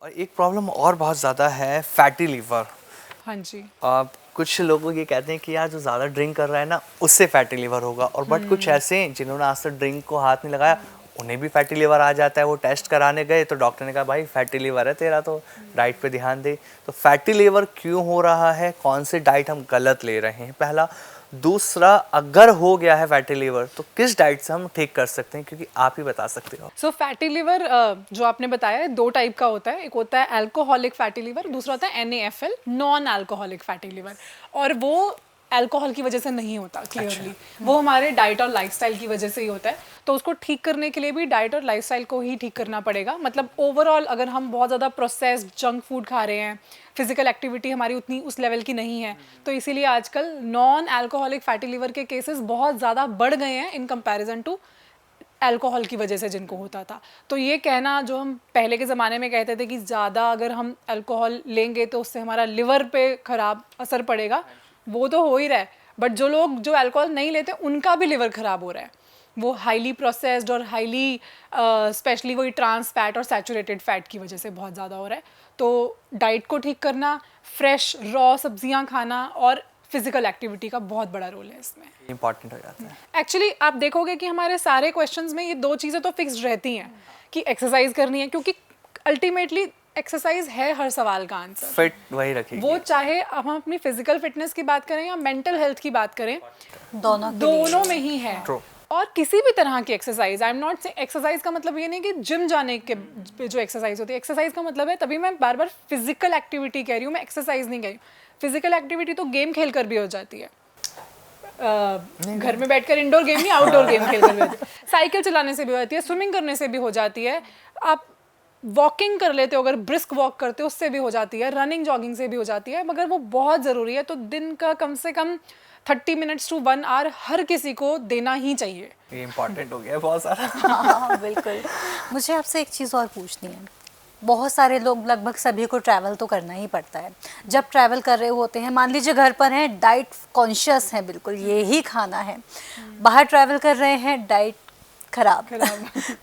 और एक प्रॉब्लम और बहुत ज़्यादा है, फैटी लीवर। हाँ जी। कुछ लोग ये कहते हैं कि यार जो ज़्यादा ड्रिंक कर रहा है ना उससे फैटी लीवर होगा, और बट कुछ ऐसे हैं जिन्होंने आज तक ड्रिंक को हाथ नहीं लगाया उन्हें भी फैटी लीवर आ जाता है। वो टेस्ट कराने गए तो डॉक्टर ने कहा भाई फैटी लीवर है तेरा, तो डाइट पे ध्यान दे। तो फैटी लीवर क्यों हो रहा है, कौन से डाइट हम गलत ले रहे हैं, पहला। दूसरा, अगर हो गया है फैटी लीवर तो किस डाइट से हम ठीक कर सकते हैं, क्योंकि आप ही बता सकते हो। सो फैटी लिवर जो आपने बताया है दो टाइप का होता है, एक होता है अल्कोहलिक फैटी लिवर, दूसरा होता है NaFL, non alcoholic fatty liver. और वो अल्कोहल की वजह से नहीं होता क्लियरली, वो हमारे डाइट और लाइफस्टाइल की वजह से ही होता है। तो उसको ठीक करने के लिए भी डाइट और लाइफस्टाइल को ही ठीक करना पड़ेगा। मतलब ओवरऑल अगर हम बहुत ज़्यादा प्रोसेस्ड जंक फूड खा रहे हैं, फिजिकल एक्टिविटी हमारी उतनी उस लेवल की नहीं है, तो इसीलिए आजकल नॉन अल्कोहलिक फैटी लिवर के केसेस बहुत ज़्यादा बढ़ गए हैं इन कंपैरिजन टू अल्कोहल की वजह से जिनको होता था। तो ये कहना जो हम पहले के ज़माने में कहते थे कि ज़्यादा अगर हम अल्कोहल लेंगे तो उससे हमारा लिवर पे ख़राब असर पड़ेगा, वो तो हो ही रहा है। बट जो लोग जो अल्कोहल नहीं लेते उनका भी लिवर ख़राब हो रहा है। वो हाईली प्रोसेस्ड और हाईली स्पेशली वही ट्रांस फैट और सैचुरेटेड फैट की वजह से बहुत ज़्यादा हो रहा है। तो डाइट को ठीक करना, फ्रेश रॉ सब्जियां खाना और फिजिकल एक्टिविटी का बहुत बड़ा रोल है इसमें, इंपॉर्टेंट हो जाता है। एक्चुअली आप देखोगे कि हमारे सारे क्वेश्चंस में ये दो चीज़ें तो फिक्स्ड रहती हैं कि एक्सरसाइज करनी है, क्योंकि अल्टीमेटली एक्सरसाइज है हर सवाल का आंसर। फिट वही रखेगी, वो चाहे हम अपनी फिजिकल फिटनेस की बात करें या मेंटल हेल्थ की बात करें, दोनों में ही है। True. और किसी भी तरह की एक्सरसाइज, आई एम नॉट से एक्सरसाइज का मतलब ये नहीं कि जिम जाने के जो एक्सरसाइज होती है, एक्सरसाइज का मतलब है, तभी मैं बार बार फिजिकल एक्टिविटी कह रही हूँ, मैं एक्सरसाइज नहीं कह रही हूँ। फिजिकल एक्टिविटी तो गेम खेल कर भी हो जाती है, घर में बैठकर इंडोर गेम नहीं, आउटडोर गेम खेल कर भी होती है, साइकिल चलाने से भी होती है, स्विमिंग करने से भी हो जाती है, आप वॉकिंग कर लेते हो, अगर ब्रिस्क वॉक करते हो उससे भी हो जाती है, रनिंग जॉगिंग से भी हो जाती है। मगर वो बहुत ज़रूरी है, तो दिन का कम से कम 30 मिनट्स टू 1 आवर हर किसी को देना ही चाहिए। ये इम्पोर्टेंट हो गया बहुत सारा। हाँ बिल्कुल। मुझे आपसे एक चीज़ और पूछनी है। बहुत सारे लोग, लगभग सभी को ट्रैवल तो करना ही पड़ता है। जब ट्रैवल कर रहे होते हैं, मान लीजिए घर पर हैं, डाइट कॉन्शियस हैं, बिल्कुल ये ही खाना है। बाहर ट्रैवल कर रहे हैं, डाइट खराब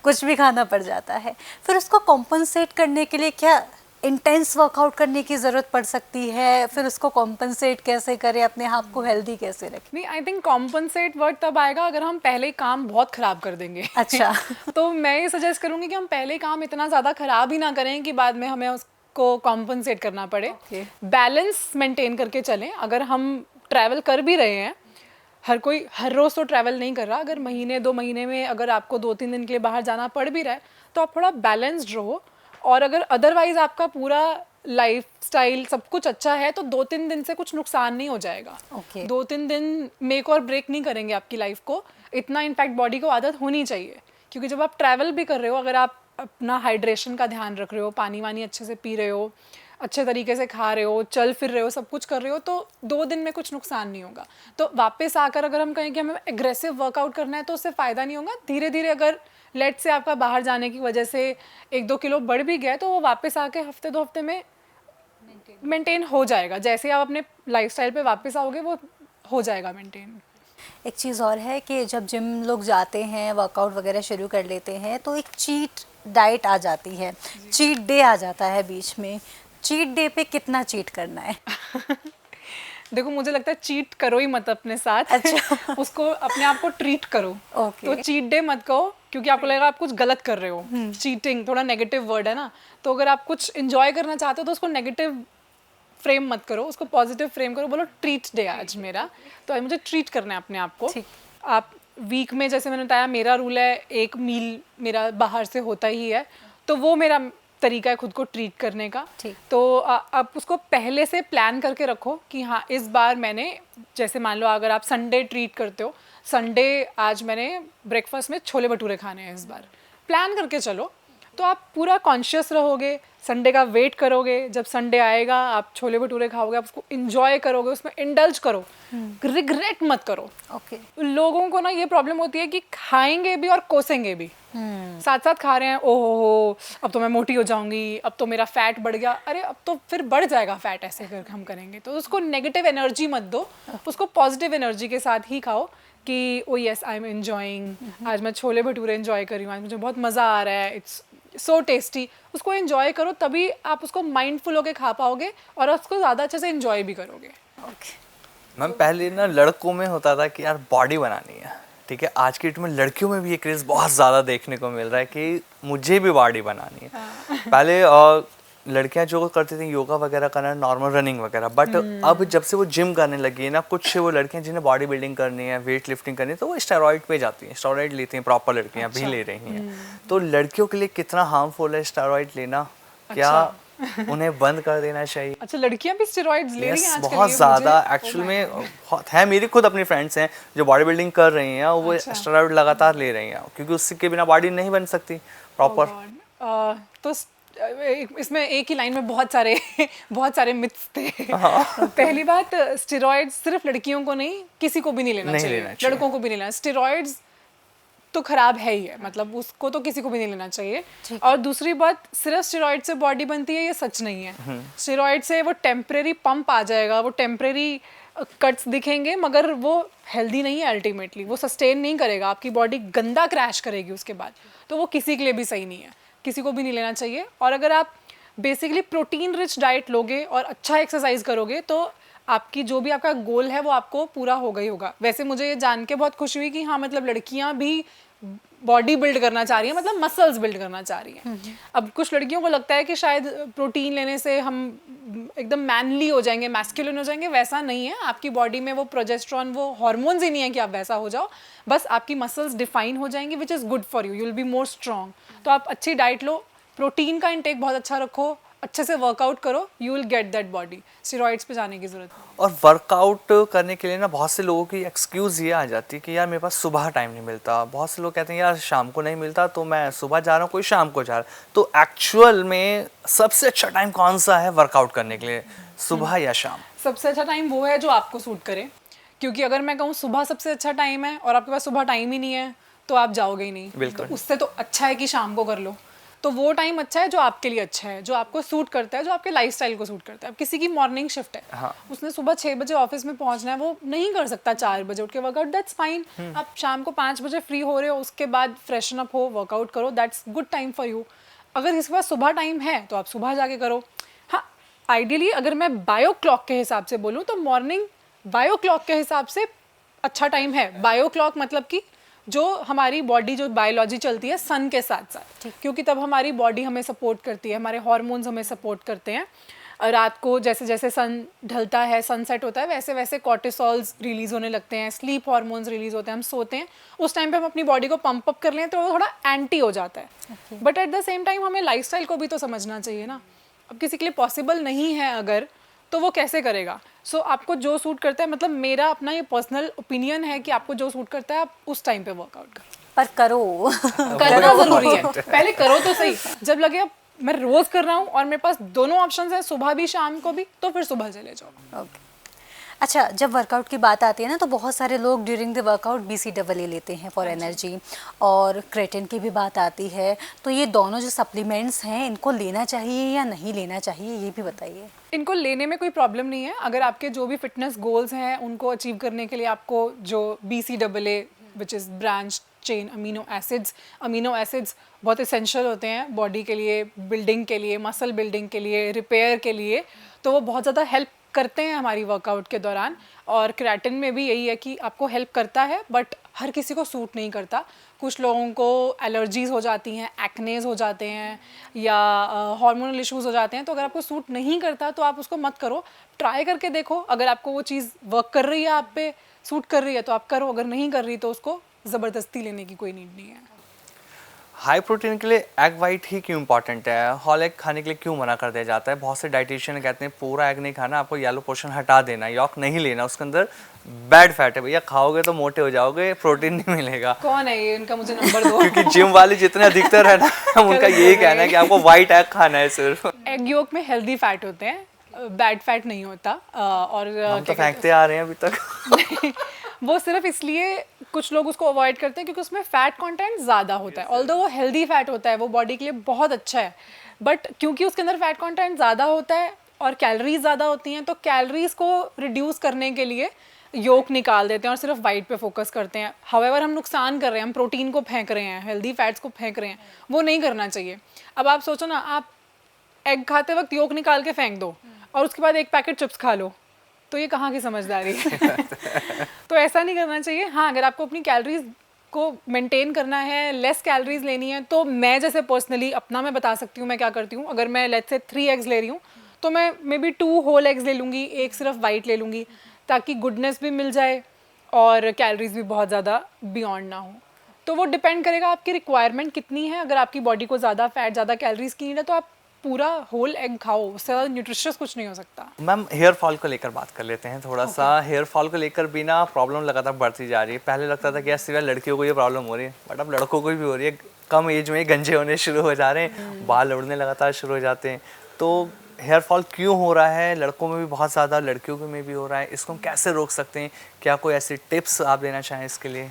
कुछ भी खाना पड़ जाता है। फिर उसको कॉम्पनसेट करने के लिए क्या इंटेंस वर्कआउट करने की ज़रूरत पड़ सकती है? फिर उसको कॉम्पनसेट कैसे करें, अपने आप को हेल्दी कैसे रखें? नहीं, आई थिंक कॉम्पनसेट वर्ड तब आएगा अगर हम पहले काम बहुत ख़राब कर देंगे। अच्छा तो मैं ये सजेस्ट करूँगी कि हम पहले काम इतना ज़्यादा ख़राब ही ना करें कि बाद में हमें उसको कॉम्पनसेट करना पड़े। बैलेंस मेंटेन करके चलें। अगर हम ट्रैवल कर भी रहे हैं, हर कोई हर रोज़ तो ट्रैवल नहीं कर रहा, अगर महीने 2 महीने में अगर आपको 2-3 दिन के लिए बाहर जाना पड़ भी रहा है तो आप थोड़ा बैलेंस्ड रहो। और अगर अदरवाइज आपका पूरा लाइफ स्टाइल सब कुछ अच्छा है तो 2-3 दिन से कुछ नुकसान नहीं हो जाएगा। 2-3 दिन मेक और ब्रेक नहीं करेंगे आपकी लाइफ को, इतना इनफैक्ट बॉडी को आदत होनी चाहिए। क्योंकि जब आप ट्रैवल भी कर रहे हो, अगर आप अपना हाइड्रेशन का ध्यान रख रहे हो, पानी वानी अच्छे से पी रहे हो, अच्छे तरीके से खा रहे हो, चल फिर रहे हो, सब कुछ कर रहे हो, तो 2 दिन में कुछ नुकसान नहीं होगा। तो वापस आकर अगर हम कहें कि हमें एग्रेसिव वर्कआउट करना है तो उससे फ़ायदा नहीं होगा। धीरे धीरे अगर लेट से आपका बाहर जाने की वजह से 1-2 किलो बढ़ भी गया तो वो वापस आके हफ्ते 2 हफ्ते में मेंटेन हो जाएगा। जैसे आप अपने लाइफस्टाइल पे वापस आओगे वो हो जाएगा मेंटेन। एक चीज़ और है कि जब जिम लोग जाते हैं, वर्कआउट वगैरह शुरू कर लेते हैं, तो एक चीट डाइट आ जाती है, चीट डे आ जाता है बीच में। चीट डे पे कितना चीट करना है? देखो, मुझे लगता है चीट करो ही मत अपने साथ। अच्छा उसको अपने आप को ट्रीट करो। ओके। तो चीट डे मत कहो, क्योंकि आपको लगेगा आप कुछ गलत कर रहे हो। चीटिंग थोड़ा नेगेटिव वर्ड है ना, तो अगर आप कुछ एंजॉय करना चाहते हो तो उसको नेगेटिव फ्रेम मत करो, उसको पॉजिटिव फ्रेम करो। बोलो ट्रीट डे आज मेरा, तो आज मुझे ट्रीट करना है अपने आप को। आप वीक में, जैसे मैंने बताया, मेरा रूल है 1 मील मेरा बाहर से होता ही है, तो वो मेरा तरीका है खुद को ट्रीट करने का। तो आप उसको पहले से प्लान करके रखो कि हाँ इस बार मैंने, जैसे मान लो अगर आप संडे ट्रीट करते हो, संडे आज मैंने ब्रेकफास्ट में छोले भटूरे खाने हैं, इस बार प्लान करके चलो तो आप पूरा कॉन्शियस रहोगे। संडे का वेट करोगे, जब संडे आएगा आप छोले भटूरे खाओगे, आप उसको इंजॉय करोगे, उसमें इंडल्ज करो, रिग्रेट मत करो। लोगों को ना ये प्रॉब्लम होती है कि खाएंगे भी और कोसेंगे भी, साथ साथ खा रहे हैं, ओहो अब तो मैं मोटी हो जाऊंगी, अब तो मेरा फैट बढ़ गया। अरे अब तो फिर बढ़ जाएगा फैट, ऐसे करके हम करेंगे तो उसको नेगेटिव एनर्जी मत दो, उसको पॉजिटिव एनर्जी के साथ ही खाओ कि ओ यस आई एम एंजॉइंग, आज मैं छोले भटूरे एंजॉय कर रही हूँ, आज मुझे बहुत मज़ा आ रहा है, इट्स सो टेस्टी, उसको एंजॉय करो, तभी आप उसको माइंडफुल होके खा पाओगे और उसको ज़्यादा अच्छे से एंजॉय भी करोगे। ओके। मैम पहले ना लड़कों में होता था कि यार बॉडी बनानी है, ठीक है, आज की डेट में लड़कियों में भी ये क्रेज़ बहुत ज़्यादा देखने को मिल रहा है कि मुझे भी बॉडी बनानी है। पहले लड़कियां जो करती थी योगा वगैरह करना, नॉर्मल रनिंग वगैरह, बट अब जब से वो जिम करने लगी है ना, कुछ वो लड़कियां जिन्हें बॉडी बिल्डिंग करनी है, वेट लिफ्टिंग करनी है, तो वो स्टेरॉइड पे जाती हैं, स्टेरॉइड लेती हैं, प्रॉपर लड़कियां भी ले रही हैं। तो लड़कियों के लिए कितना हार्मफुल है स्टेरॉइड लेना, क्या उन्हें बंद कर देना चाहिए? अच्छा, लड़कियां भी स्टेरॉइड्स ले रही हैं आजकल? बहुत ये ज़्यादा मुझे- एक्चुअल में बहुत है। मेरी खुद अपनी फ्रेंड्स हैं जो बॉडी बिल्डिंग कर रही हैं, वो स्टेरॉइड लगातार ले रही हैं क्योंकि उसके बिना बॉडी नहीं बन सकती प्रॉपर। तो इसमें एक ही लाइन में बहुत सारे बहुत सारे मिथ्स थे। पहली बात, स्टेरॉइड्स सिर्फ लड़कियों को नहीं, किसी को भी नहीं लेना चाहिए, लड़कों को भी नहीं लेना। स्टेरॉइड्स तो खराब है ही है, मतलब उसको तो किसी को भी नहीं लेना चाहिए। और दूसरी बात, सिर्फ स्टेरॉइड से बॉडी बनती है ये सच नहीं है। स्टेरॉइड से वो टेम्परेरी पंप आ जाएगा, वो टेम्परेरी कट्स दिखेंगे, मगर वो हेल्दी नहीं है। अल्टीमेटली वो सस्टेन नहीं करेगा, आपकी बॉडी गंदा क्रैश करेगी उसके बाद। तो वो किसी के लिए भी सही नहीं है, किसी को भी नहीं लेना चाहिए। और अगर आप बेसिकली प्रोटीन रिच डाइट लोगे और अच्छा एक्सरसाइज करोगे तो आपकी जो भी आपका गोल है वो आपको पूरा होगा ही होगा। वैसे मुझे ये जान के बहुत खुशी हुई कि हाँ, मतलब लड़कियां भी बॉडी बिल्ड करना चाह रही हैं, मतलब मसल्स बिल्ड करना चाह रही हैं। अब कुछ लड़कियों को लगता है कि शायद प्रोटीन लेने से हम एकदम मैनली हो जाएंगे, मैस्कुलिन हो जाएंगे। वैसा नहीं है, आपकी बॉडी में वो प्रोजेस्टेरॉन, वो हार्मोन्स ही नहीं है कि आप वैसा हो जाओ। बस आपकी मसल्स डिफाइन हो जाएंगी, which is good for you, you will be more strong. तो आप अच्छी डाइट लो, प्रोटीन का इंटेक बहुत अच्छा रखो, अच्छे से वर्कआउट करो, you will get that body. Steroids पे जाने की जरूरत नहीं। और वर्कआउट करने के लिए ना बहुत से लोगों की एक्सक्यूज़ ये आ जाती है कि यार मेरे पास सुबह टाइम नहीं मिलता। बहुत से लोग कहते हैं यार शाम को नहीं मिलता तो मैं सुबह जा रहा हूँ, कोई शाम को जा रहा है। तो एक्चुअल में सबसे अच्छा टाइम कौन सा है वर्कआउट करने के लिए, सुबह या शाम? सबसे अच्छा टाइम वो है जो आपको सूट करे, क्योंकि अगर मैं कहूँ सुबह सबसे अच्छा टाइम है और आपके पास सुबह टाइम ही नहीं है तो आप जाओगे ही नहीं। बिल्कुल। तो उससे तो अच्छा है कि शाम को कर लो। तो वो टाइम अच्छा है जो आपके लिए अच्छा है, जो आपको सूट करता है, जो आपके लाइफस्टाइल को सूट करता है। अब किसी की मॉर्निंग शिफ्ट है, हाँ। उसने सुबह 6 बजे ऑफिस में पहुंचना है, वो नहीं कर सकता 4 बजे उठ के वर्कआउट, दैट्स फाइन। आप शाम को 5 बजे फ्री हो रहे हो, उसके बाद फ्रेशन अप हो, वर्कआउट करो, that's good time for you. अगर किसी के पास सुबह टाइम है तो आप सुबह जाके करो। हाँ, आइडियली अगर मैं बायो क्लॉक के हिसाब से बोलूँ तो मॉर्निंग बायो क्लॉक के हिसाब से अच्छा टाइम है। बायो क्लॉक मतलब कि जो हमारी बॉडी, जो बायोलॉजी चलती है सन के साथ साथ, क्योंकि तब हमारी बॉडी हमें सपोर्ट करती है, हमारे हार्मोन्स हमें सपोर्ट करते हैं। रात को जैसे जैसे सन ढलता है, सनसेट होता है, वैसे वैसे कॉर्टिसोल्स रिलीज होने लगते हैं, स्लीप हार्मोन्स रिलीज होते हैं, हम सोते हैं। उस टाइम पे हम अपनी बॉडी को पंप अप कर लें तो वो थोड़ा एंटी हो जाता है। But at the same time हमें लाइफस्टाइल को भी तो समझना चाहिए ना। अब किसी के लिए पॉसिबल नहीं है अगर, तो वो कैसे करेगा? सो आपको जो सूट करता है, मतलब मेरा अपना ये पर्सनल ओपिनियन है कि आपको जो सूट करता है आप उस टाइम पे वर्कआउट करो। पर करो करना जरूरी है, पहले करो तो सही। जब लगे अब मैं रोज कर रहा हूँ और मेरे पास दोनों ऑप्शंस हैं, सुबह भी शाम को भी, तो फिर सुबह चले जाओ। ओके। अच्छा, जब वर्कआउट की बात आती है ना तो बहुत सारे लोग ड्यूरिंग द वर्कआउट BCAA लेते हैं फॉर एनर्जी, और क्रेटिन की भी बात आती है। तो ये दोनों जो सप्लीमेंट्स हैं, इनको लेना चाहिए या नहीं लेना चाहिए, ये भी बताइए। इनको लेने में कोई प्रॉब्लम नहीं है। अगर आपके जो भी फिटनेस गोल्स हैं उनको अचीव करने के लिए आपको जो BCAA which is branch chain amino acids बहुत एसेंशियल होते हैं बॉडी के लिए, बिल्डिंग के लिए, मसल बिल्डिंग के लिए, रिपेयर के लिए। तो वो बहुत ज़्यादा हेल्प करते हैं हमारी वर्कआउट के दौरान। और क्रेटिन में भी यही है कि आपको हेल्प करता है, बट हर किसी को सूट नहीं करता। कुछ लोगों को एलर्जीज़ हो जाती हैं, एक्नेज हो जाते हैं, या हार्मोनल इश्यूज़ हो जाते हैं। तो अगर आपको सूट नहीं करता तो आप उसको मत करो, ट्राई करके देखो। अगर आपको वो चीज़ वर्क कर रही है, आप पे सूट कर रही है तो आप करो, अगर नहीं कर रही तो उसको ज़बरदस्ती लेने की कोई नीड नहीं है। हाई प्रोटीन के लिए एग वाइट ही क्यों इंपॉर्टेंट है? होल एग खाने के लिए क्यों मना कर दिया जाता है? बहुत से डाइटिशियन कहते हैं पूरा एग नहीं खाना, आपको येलो पोर्शन हटा देना, यॉक नहीं लेना, उसके अंदर बैड फैट है भैया, खाओगे तो मोटे हो जाओगे, प्रोटीन नहीं मिलेगा। कौन है ये? इनका मुझे नंबर दो। क्योंकि जिम वाले जितने अधिकतर है ना, उनका यही कहना है कि आपको वाइट एग खाना है सिर्फ। एग योक में हेल्दी फैट होते हैं, बैड फैट नहीं होता। और हम तो फेंकते आ रहे हैं अभी तक। वो सिर्फ इसलिए कुछ लोग उसको अवॉइड करते हैं क्योंकि उसमें फैट कंटेंट ज़्यादा होता है। ऑल्दो वो हेल्दी फैट होता है, वो बॉडी के लिए बहुत अच्छा है, बट क्योंकि उसके अंदर फैट कंटेंट ज़्यादा होता है और कैलोरीज ज़्यादा होती हैं, तो कैलोरीज को रिड्यूस करने के लिए योक निकाल देते हैं और सिर्फ वाइट पे फोकस करते हैं। हाउएवर हम नुकसान कर रहे हैं, हम प्रोटीन को फेंक रहे हैं, हेल्दी फैट्स को फेंक रहे हैं, वो नहीं करना चाहिए। अब आप सोचो ना, आप एग खाते वक्त योक निकाल के फेंक दो और उसके बाद एक पैकेट चिप्स खा लो, तो ये कहाँ की समझदारी है। तो ऐसा नहीं करना चाहिए। हाँ, अगर आपको अपनी कैलोरीज को मेंटेन करना है, लेस कैलोरीज लेनी है, तो मैं जैसे पर्सनली अपना मैं बता सकती हूँ मैं क्या करती हूँ। अगर मैं लेट्स से 3 एग्स ले रही हूँ तो मैं मे बी 2 होल एग्स ले लूँगी, एक सिर्फ वाइट ले लूँगी, ताकि गुडनेस भी मिल जाए और कैलोरीज भी बहुत ज़्यादा बियॉन्ड ना हो। तो वो डिपेंड करेगा आपकी रिक्वायरमेंट कितनी है। अगर आपकी बॉडी को ज़्यादा फैट, ज़्यादा कैलोरीज की नीड है तो आप पूरा होल एग खाओ, उससे ज़्यादा न्यूट्रिशियस कुछ नहीं हो सकता। मैम, हेयर फॉल को लेकर बात कर लेते हैं थोड़ा सा। हेयर फॉल को लेकर भी ना प्रॉब्लम लगातार बढ़ती जा रही है। पहले लगता था कि यार सिर्फ लड़कियों को ये प्रॉब्लम हो रही है, बट अब लड़कों को भी हो रही है। कम एज में गंजे होने शुरू हो जा रहे हैं, बाल उड़ने लगातार शुरू हो जाते हैं। तो हेयर फॉल क्यों हो रहा है? लड़कों में भी बहुत ज़्यादा, लड़कियों में भी हो रहा है। इसको हम कैसे रोक सकते हैं? क्या कोई ऐसी टिप्स आप देना चाहें इसके लिए?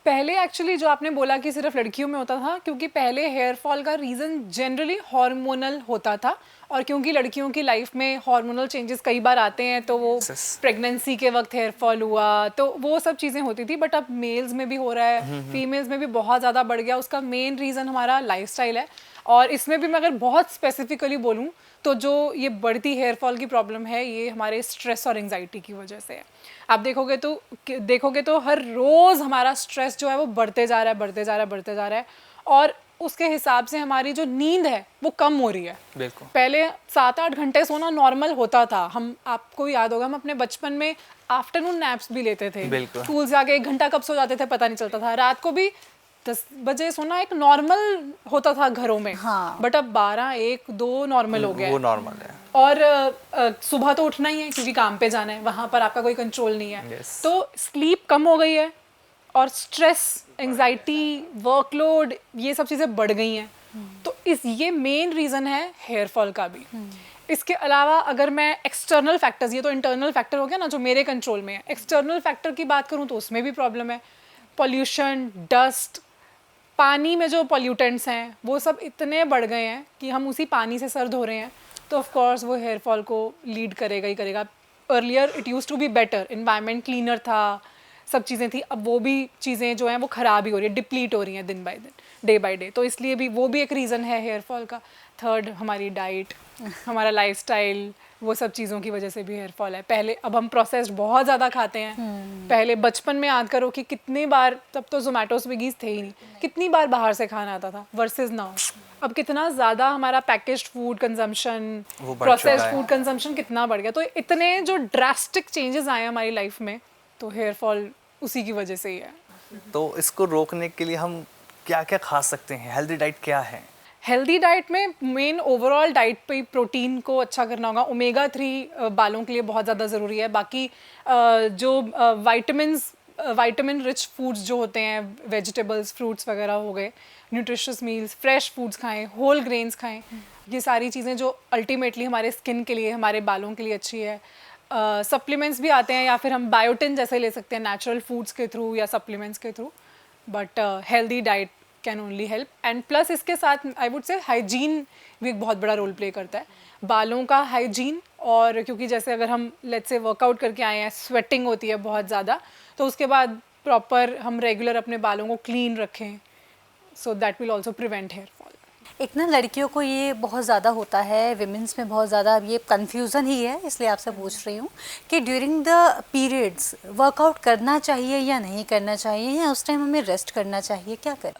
पहले एक्चुअली जो आपने बोला कि सिर्फ लड़कियों में होता था, क्योंकि पहले हेयर फॉल का रीज़न जनरली हार्मोनल होता था, और क्योंकि लड़कियों की लाइफ में हार्मोनल चेंजेस कई बार आते हैं, तो वो प्रेगनेंसी के वक्त हेयर फॉल हुआ, तो वो सब चीज़ें होती थी। बट अब मेल्स में भी हो रहा है, फीमेल्स में भी बहुत ज़्यादा बढ़ गया। उसका मेन रीज़न हमारा लाइफस्टाइल है, और इसमें भी मैं अगर बहुत स्पेसिफिकली बोलूँ तो जो ये बढ़ती हेयर फॉल की प्रॉब्लम है, ये हमारे स्ट्रेस और एंजाइटी की वजह से है। आप देखोगे तो हर रोज़ हमारा स्ट्रेस जो है वो बढ़ते जा रहा है, और उसके हिसाब से हमारी जो नींद है वो कम हो रही है। बिल्कुल। पहले 7-8 घंटे सोना नॉर्मल होता था। आपको याद होगा, हम अपने बचपन में आफ्टरनून नैप्स भी लेते थे। बिल्कुल। स्कूल से आके 1 घंटा कब सो जाते थे पता नहीं चलता था। रात को भी 10 बजे सोना एक नॉर्मल होता था घरों में। हाँ। बट अब 12, 1, 2 नॉर्मल हो गया वो है। नॉर्मल है। और सुबह तो उठना ही है क्योंकि काम पे जाना है, वहाँ पर आपका कोई कंट्रोल नहीं है। Yes. तो स्लीप कम हो गई है, और स्ट्रेस, एंजाइटी, वर्कलोड, ये सब चीज़ें बढ़ गई हैं। तो ये मेन रीज़न है हेयर फॉल का भी। इसके अलावा अगर मैं एक्सटर्नल फैक्टर्स, ये तो इंटरनल फैक्टर हो गया ना जो मेरे कंट्रोल में है, एक्सटर्नल फैक्टर की बात करूँ तो उसमें भी प्रॉब्लम है। पॉल्यूशन, डस्ट, पानी में जो पॉल्यूटेंट्स हैं वो सब इतने बढ़ गए हैं कि हम उसी पानी से सर धो रहे हैं, तो ऑफ कोर्स वो हेयर फॉल को लीड करेगा ही करेगा। Earlier it use to be better, environment cleaner था, सब चीज़ें थी। अब वो भी चीज़ें जो हैं वो ख़राब ही हो रही है, डिप्लीट हो रही हैं दिन बाय दिन, डे बाय डे। तो इसलिए भी वो भी एक रीज़न है हेयर फॉल का। थर्ड, हमारी डाइट, हमारा लाइफस्टाइल, वो सब चीज़ों की वजह से भी हेयर फॉल है। पहले, अब हम प्रोसेस्ड बहुत ज़्यादा खाते हैं। पहले बचपन में याद करो कि कितनी बार, तब तो जोमेटो स्विगीज थे ही नहीं, कितनी बार बाहर से खाना आता था वर्सेस नाउ। अब कितना ज़्यादा हमारा packaged food consumption, processed food consumption कितना बढ़ गया। तो इतने जो ड्रास्टिक चेंजेस आए हमारी लाइफ में, तो हेयर फॉल उसी की वजह से ही है। तो इसको रोकने के लिए हम क्या क्या खा सकते हैं? हेल्दी डाइट क्या है? हेल्दी डाइट में मेन ओवरऑल डाइट पे प्रोटीन को अच्छा करना होगा। ओमेगा 3 बालों के लिए बहुत ज़्यादा ज़रूरी है। बाकी जो वाइटामिन रिच फूड्स जो होते हैं, वेजिटेबल्स, फ्रूट्स वगैरह हो गए, न्यूट्रिशियस मील्स, फ्रेश फूड्स खाएं, होल ग्रेन्स खाएं, ये सारी चीज़ें जो अल्टीमेटली हमारे स्किन के लिए, हमारे बालों के लिए अच्छी है। सप्लीमेंट्स भी आते हैं, या फिर हम बायोटिन जैसे ले सकते हैं नेचुरल फूड्स के थ्रू या सप्लीमेंट्स के through. But healthy diet can only help. And plus इसके साथ आई वुड से हाइजीन भी एक बहुत बड़ा रोल प्ले करता है, बालों का हाइजीन। और क्योंकि जैसे अगर हम लेट्स से वर्कआउट करके आए हैं, स्वेटिंग होती है बहुत ज़्यादा, तो उसके बाद प्रॉपर हम रेगुलर अपने बालों को क्लीन रखें, so that will also prevent hair fall. एक ना लड़कियों को ये बहुत ज़्यादा होता है, विमेंस में बहुत ज़्यादा, अब ये कन्फ्यूज़न ही है, इसलिए आपसे पूछ रही हूँ कि ड्यूरिंग द पीरियड्स वर्कआउट करना चाहिए या नहीं करना चाहिए, या उस टाइम हमें रेस्ट करना चाहिए, क्या करें?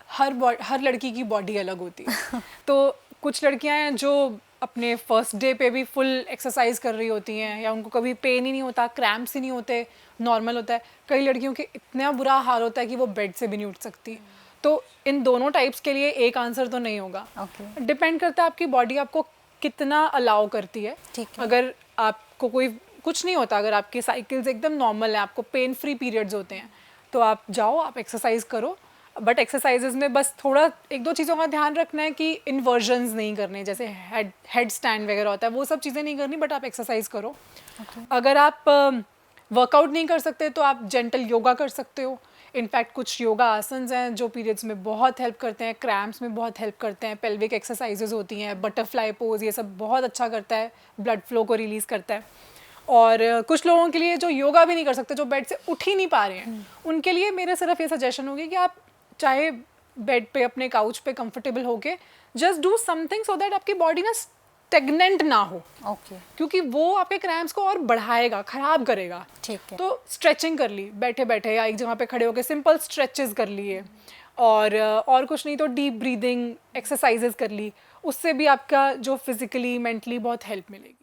हर लड़की की बॉडी अलग होती है। तो कुछ लड़कियां हैं जो अपने फर्स्ट डे पे भी फुल एक्सरसाइज कर रही होती हैं, या उनको कभी पेन ही नहीं होता, क्रैम्प्स ही नहीं होते, नॉर्मल होता है। कई लड़कियों के इतना बुरा हाल होता है कि वो बेड से भी नहीं उठ सकती। तो इन दोनों टाइप्स के लिए एक आंसर तो नहीं होगा। डिपेंड करता है आपकी बॉडी आपको कितना अलाउ करती है। ठीक है। अगर आपको कुछ नहीं होता, अगर आपकी साइकिल्स एकदम नॉर्मल है, आपको पेन फ्री पीरियड्स होते हैं, तो आप जाओ, आप एक्सरसाइज करो। बट एक्सरसाइजेज में बस थोड़ा 1-2 चीज़ों का ध्यान रखना है कि इन्वर्जन्स नहीं करने, जैसे हेड स्टैंड वगैरह होता है, वो सब चीज़ें नहीं करनी, बट आप एक्सरसाइज करो। अगर आप वर्कआउट नहीं कर सकते तो आप जेंटल योगा कर सकते हो। इनफैक्ट कुछ योगा आसन्स हैं जो पीरियड्स में बहुत हेल्प करते हैं, क्रैम्प्स में बहुत हेल्प करते हैं, पेल्विक एक्सरसाइजेज होती हैं, बटरफ्लाई पोज, ये सब बहुत अच्छा करता है, ब्लड फ्लो को रिलीज़ करता है। और कुछ लोगों के लिए जो योगा भी नहीं कर सकते, जो बेड से उठ ही नहीं पा रहे हैं, उनके लिए मेरे सिर्फ ये सजेशन होगी कि आप चाहे बेड पे अपने काउच पे कंफर्टेबल होके just do something so that आपकी बॉडी ना स्टेगनेंट ना हो, ओके क्योंकि वो आपके क्रैम्प्स को और बढ़ाएगा, खराब करेगा। ठीक है। तो स्ट्रेचिंग कर ली बैठे बैठे या एक जगह पे खड़े होकर, सिंपल स्ट्रेचेस कर लिए, और कुछ नहीं तो डीप ब्रीदिंग एक्सरसाइजेस कर ली, उससे भी आपका जो फिजिकली मेंटली बहुत हेल्प मिलेगी।